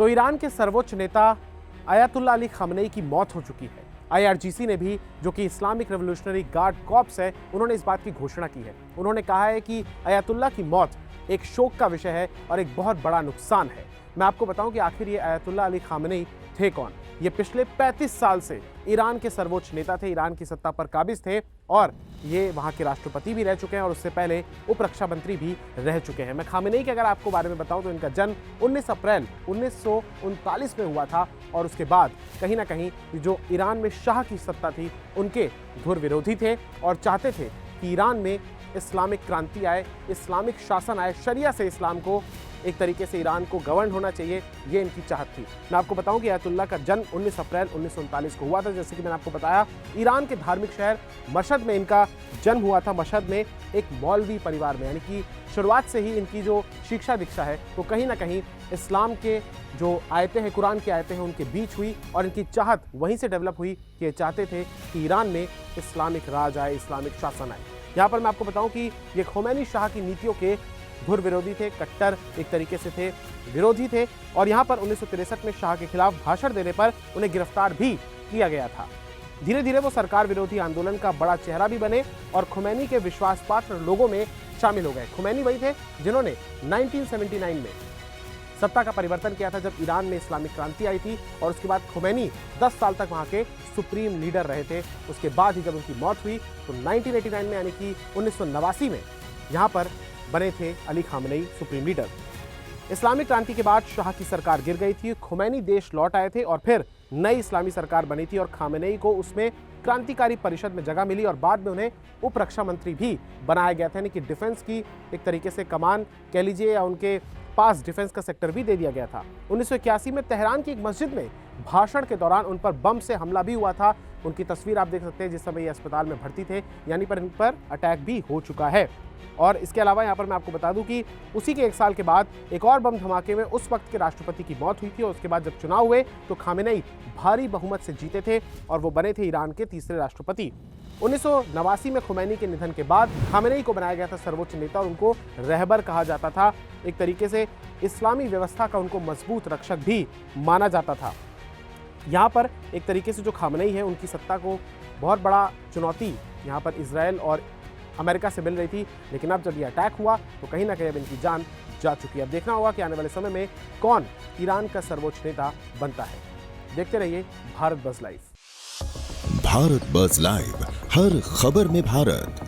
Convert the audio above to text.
तो ईरान के सर्वोच्च नेता अयातुल्ला अली खामनेई की मौत हो चुकी है। IRGC ने भी, जो कि इस्लामिक रेवोल्यूशनरी गार्ड कॉर्प्स है, उन्होंने इस बात की घोषणा की है। उन्होंने कहा है कि अयातुल्ला की मौत एक शोक का विषय है और एक बहुत बड़ा नुकसान है। मैं आपको बताऊं कि आखिर ये अयातुल्ला अली खामनेई थे कौन। ये पिछले 35 साल से ईरान के सर्वोच्च नेता थे, ईरान की सत्ता पर काबिज थे और ये वहां के राष्ट्रपति भी रह चुके हैं और उससे पहले उप रक्षा मंत्री भी रह चुके हैं। मैं खामनेई के अगर आपको बारे में बताऊं तो इनका जन्म 19 अप्रैल 1939 में हुआ था और उसके बाद कहीं ना कहीं जो ईरान में शाह की सत्ता थी उनके धुर विरोधी थे और चाहते थे कि ईरान में इस्लामिक क्रांति आए, इस्लामिक शासन आए, शरिया से इस्लाम को एक तरीके से ईरान को गवर्न होना चाहिए, ये इनकी चाहत थी। मैं आपको बताऊं कि अयातुल्ला का जन्म 19 अप्रैल 1939 को हुआ था। जैसे कि मैंने आपको बताया, ईरान के धार्मिक शहर मशहद में इनका जन्म हुआ था। मशहद में एक मौलवी परिवार में, यानी कि शुरुआत से ही इनकी जो शिक्षा दीक्षा है वो कहीं ना कहीं इस्लाम के जो आयतें हैं, कुरान की आयतें हैं, उनके बीच हुई और इनकी चाहत वहीं से डेवलप हुई कि ये चाहते थे कि ईरान में इस्लामिक राज आए, इस्लामिक शासन आए। यहाँ पर मैं आपको बताऊं कि ये खोमैनी शाह की नीतियों के धुर विरोधी थे, कट्टर एक तरीके से थे, विरोधी थे और यहाँ पर 1963 में शाह के खिलाफ भाषण देने पर उन्हें गिरफ्तार भी किया गया था। धीरे धीरे वो सरकार विरोधी आंदोलन का बड़ा चेहरा भी बने और खोमैनी के विश्वासपात्र लोगों में शामिल हो गए। खोमैनी वही थे जिन्होंने 1979 में सत्ता का परिवर्तन किया था जब ईरान में इस्लामिक क्रांति आई थी और उसके बाद खोमैनी 10 साल तक वहां के सुप्रीम लीडर रहे थे। उसके बाद ही जब उनकी मौत हुई तो 1989 में, यानी कि 1989 में यहाँ पर बने थे Ali Khamenei supreme leader. Islamic क्रांति के बाद शाह की सरकार गिर गई थी, खोमैनी देश लौट आए थे और फिर नई इस्लामी सरकार बनी थी और खामनेई को उसमें क्रांतिकारी परिषद में जगह मिली और बाद में उन्हें उप रक्षा मंत्री भी बनाया गया था, यानी कि डिफेंस की एक तरीके से कमान कह लीजिए या उनके पास डिफेंस का सेक्टर भी दे दिया गया था। 1981 में तेहरान की एक मस्जिद में भाषण के दौरान उन पर बम से हमला भी हुआ था। उनकी तस्वीर आप देख सकते हैं जिस समय ये अस्पताल में भर्ती थे, यानी पर इन पर अटैक भी हो चुका है। और इसके अलावा यहाँ पर मैं आपको बता दूं कि उसी के एक साल के बाद एक और बम धमाके में उस वक्त के राष्ट्रपति की मौत हुई थी और उसके बाद जब चुनाव हुए तो खामेनेई भारी बहुमत से जीते थे और वो बने थे ईरान के तीसरे राष्ट्रपति। 1989 में खोमैनी के निधन के बाद खामेनेई को बनाया गया था सर्वोच्च नेता और उनको रहबर कहा जाता था। एक तरीके से इस्लामी व्यवस्था का उनको मजबूत रक्षक भी माना जाता था। यहाँ पर एक तरीके से जो खामेनेई है उनकी सत्ता को बहुत बड़ा चुनौती यहाँ पर इजराइल और अमेरिका से मिल रही थी, लेकिन अब जब ये अटैक हुआ तो कहीं ना कहीं अब इनकी जान जा चुकी है। अब देखना होगा कि आने वाले समय में कौन ईरान का सर्वोच्च नेता बनता है। देखते रहिए Bharat Buzz Live. Bharat Buzz Live, हर खबर में भारत।